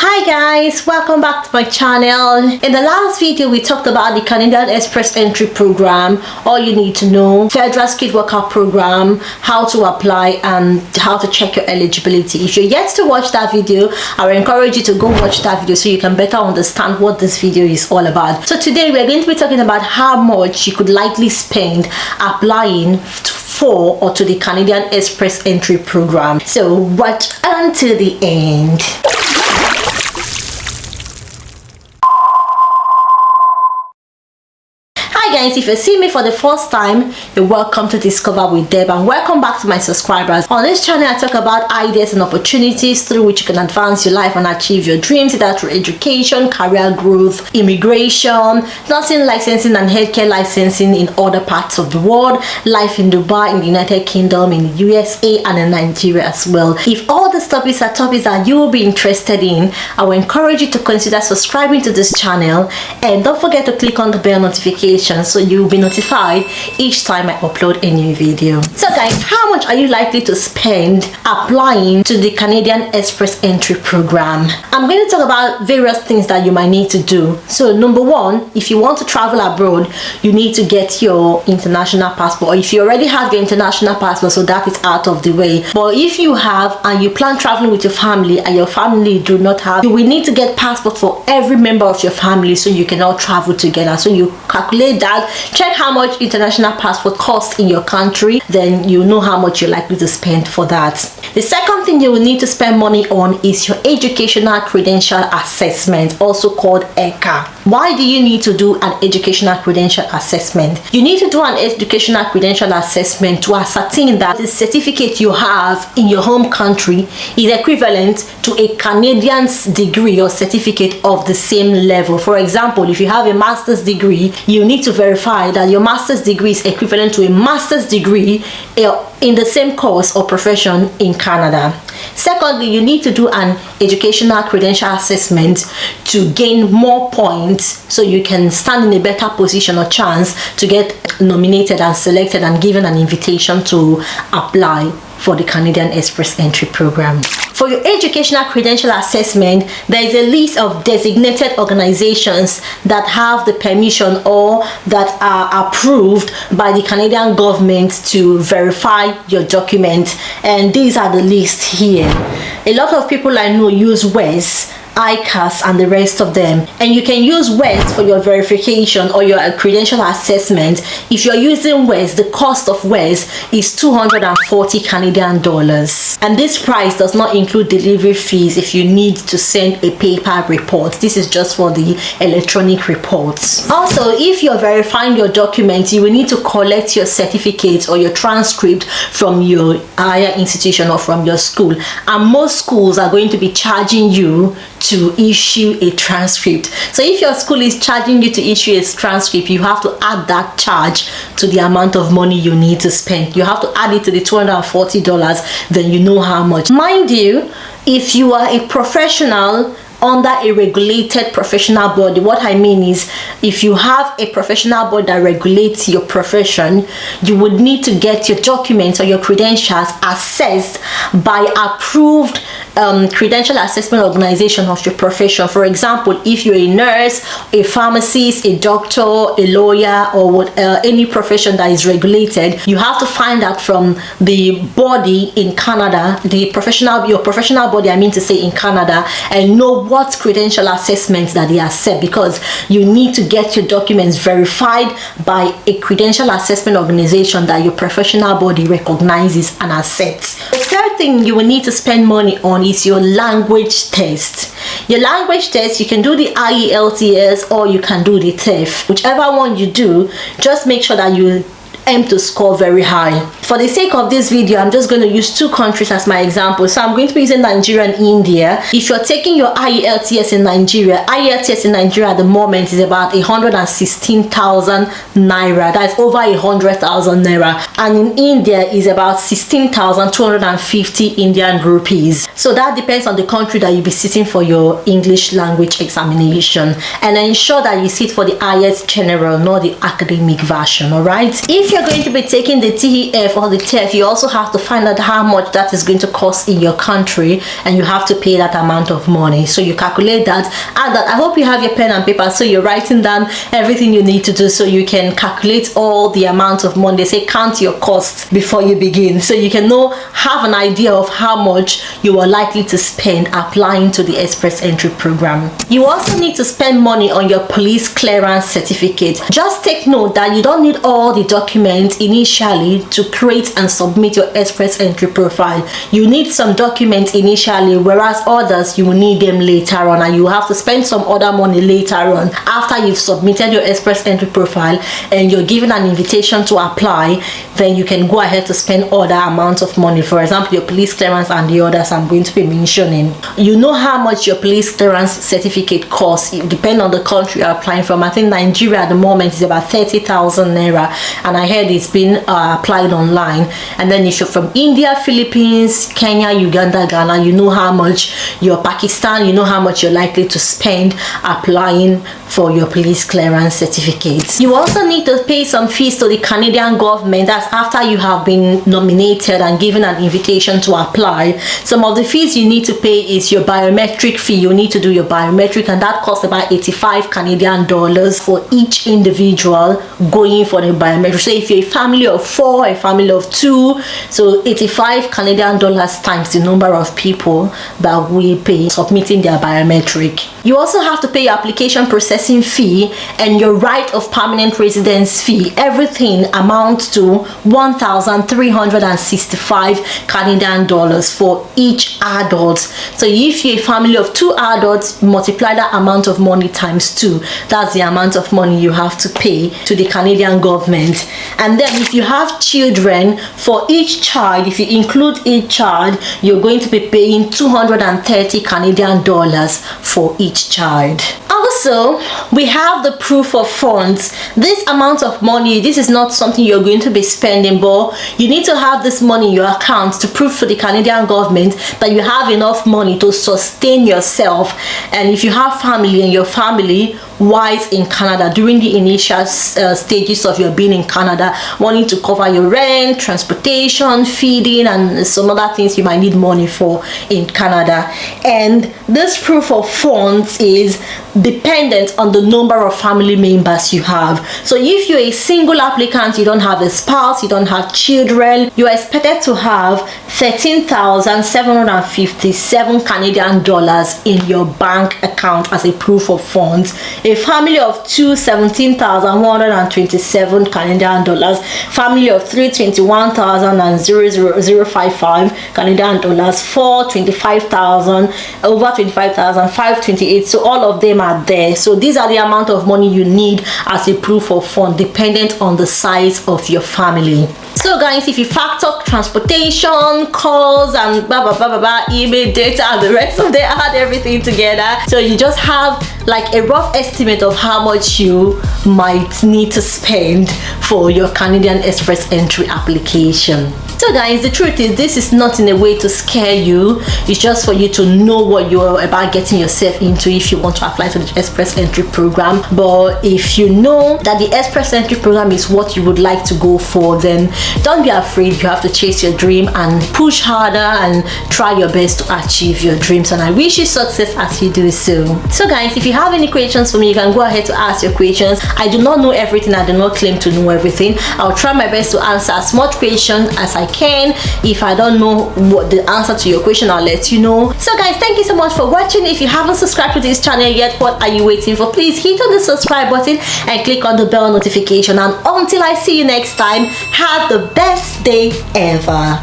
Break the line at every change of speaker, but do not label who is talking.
Hi guys, welcome back to my channel. In the last video we talked about the Canadian Express Entry program, all you need to know, federal skilled worker program, how to apply and how to check your eligibility. If you're yet to watch that video, I will encourage you to go watch that video so you can better understand what this video is all about. So today we're going to be talking about how much you could likely spend applying for or to the Canadian Express Entry program. So watch until the end. Hi guys, if you see me for the first time, you're welcome to Discover with Deb and welcome back to my subscribers. On this channel I talk about ideas and opportunities through which you can advance your life and achieve your dreams, either through education, career growth, immigration, nursing licensing and healthcare licensing in other parts of the world, life in Dubai, in the United Kingdom, in the USA and in Nigeria as well. If all these topics are topics that you will be interested in, I will encourage you to consider subscribing to this channel and don't forget to click on the bell notification so you'll be notified each time I upload a new video. So guys, how much are you likely to spend applying to the Canadian Express Entry program? I'm going to talk about various things that you might need to do. So number one, if you want to travel abroad, you need to get your international passport, or if you already have your international passport, so that is out of the way. But if you have and you plan traveling with your family and your family do not have, you will need to get passport for every member of your family so you can all travel together. So you calculate that, check how much international passport costs in your country, then you know how much you're likely to spend for that. The second thing you will need to spend money on is your educational credential assessment, also called ECA. Why do you need to do an educational credential assessment? You need to do an educational credential assessment to ascertain that the certificate you have in your home country is equivalent to a Canadian's degree or certificate of the same level. For example, if you have a master's degree, you need to verify that your master's degree is equivalent to a master's degree in the same course or profession in Canada. Secondly, you need to do an educational credential assessment to gain more points so you can stand in a better position or chance to get nominated and selected and given an invitation to apply for the Canadian Express Entry program. For your educational credential assessment, there is a list of designated organizations that have the permission or that are approved by the Canadian government to verify your document, and these are the list here. A lot of people I know use WES, ICAS and the rest of them, and you can use WES for your verification or your credential assessment. If you're using WES, the cost of WES is $240 Canadian dollars, and this price does not include delivery fees if you need to send a paper report. This is just for the electronic reports. Also, if you're verifying your documents, you will need to collect your certificates or your transcript from your higher institution or from your school, and most schools are going to be charging you to issue a transcript. So if your school is charging you to issue a transcript, you have to add that charge to the amount of money you need to spend. You have to add it to the $240, then you know how much. Mind you, if you are a professional under a regulated professional body, what I mean is if you have a professional body that regulates your profession, you would need to get your documents or your credentials assessed by approved credential assessment organization of your profession. For example, if you're a nurse, a pharmacist, a doctor, a lawyer, or any profession that is regulated, you have to find out from the body in Canada, your professional body, I mean to say, in Canada, and know what credential assessments that they accept, because you need to get your documents verified by a credential assessment organization that your professional body recognizes and accepts. The third thing you will need to spend money on is your language test. Your language test, you can do the IELTS or you can do the TEF. Whichever one you do, just make sure that you aim to score very high. For the sake of this video, I'm just going to use two countries as my example. So I'm going to be using Nigeria and India. If you're taking your IELTS in Nigeria, IELTS in Nigeria at the moment is about 116,000 naira. That's over 100,000 naira. and in India is about 16,250 Indian rupees. So that depends on the country that you'll be sitting for your English language examination, and ensure that you sit for the IELTS general, not the academic version. All right, if you're going to be taking the TEF or the TEF, you also have to find out how much that is going to cost in your country, and you have to pay that amount of money. So you calculate that, add that. I hope you have your pen and paper, so you're writing down everything you need to do, so you can calculate all the amount of money. They say count your costs before you begin, so you can have an idea of how much you are likely to spend applying to the express entry program. You also need to spend money on your police clearance certificate. Just take note that you don't need all the documents initially to create and submit your express entry profile. You need some documents initially, whereas others you will need them later on, and you have to spend some other money later on after you've submitted your express entry profile and you're given an invitation to apply. Then you can go ahead to spend other amounts of money, for example your police clearance and the others I'm going to be mentioning. You know how much your police clearance certificate costs. It depends on the country you're applying from. I think Nigeria at the moment is about 30,000 naira, and I heard it's been applied online. And then if you're from India, Philippines, Kenya, Uganda, Ghana, you know how much. You're Pakistan, you know how much you're likely to spend applying for your police clearance certificate. You also need to pay some fees to the Canadian government. That's after you have been nominated and given an invitation to apply. Some of the fees you need to pay is your biometric fee. You need to do your biometric, and that costs about 85 Canadian dollars for each individual going for the biometric. So if you're a family of 4, a family of 2, so 85 Canadian dollars times the number of people that we pay submitting their biometric. You also have to pay your application processing fee and your right of permanent residence fee. Everything amounts to 1,365 Canadian dollars for each adult. So if you're a family of 2 adults, multiply that amount of money times 2. That's the amount of money you have to pay to the Canadian government. And then if you have children, for each child, if you include each child, you're going to be paying 230 Canadian dollars for each child. Also, we have the proof of funds. This amount of money, this is not something you're going to be spending, but you need to have this money in your account to prove for the Canadian government that you have enough money to sustain yourself. And if you have family and your family wise in Canada during the initial stages of your being in Canada, wanting to cover your rent, transportation, feeding, and some other things you might need money for in Canada. And this proof of funds is dependent on the number of family members you have. So if you're a single applicant, you don't have a spouse, you don't have children, you are expected to have 13,757 Canadian dollars in your bank account as a proof of funds. A family of 2, 17,127 Canadian dollars. Family of 3, 21,055 Canadian dollars. 4, 25,000, over 25,000, 528. So all of them are there. So these are the amount of money you need as a proof of fund, dependent on the size of your family. So guys, if you factor transportation, calls, and blah blah blah blah blah, email, data, and the rest of them, add everything together, so you just have like a rough estimate of how much you might need to spend for your Canadian Express Entry application. So guys, the truth is, this is not in a way to scare you. It's just for you to know what you're about getting yourself into if you want to apply to the Express Entry program. But if you know that the Express Entry program is what you would like to go for, then don't be afraid. You have to chase your dream and push harder and try your best to achieve your dreams. And I wish you success as you do so. So guys, if you have any questions for me, you can go ahead to ask your questions. I do not know everything. I do not claim to know everything. I'll try my best to answer as much questions as I can. If I don't know what the answer to your question, I'll let you know. So guys, thank you so much for watching. If you haven't subscribed to this channel yet, what are you waiting for? Please hit on the subscribe button and click on the bell notification. And until I see you next time, have the best day ever.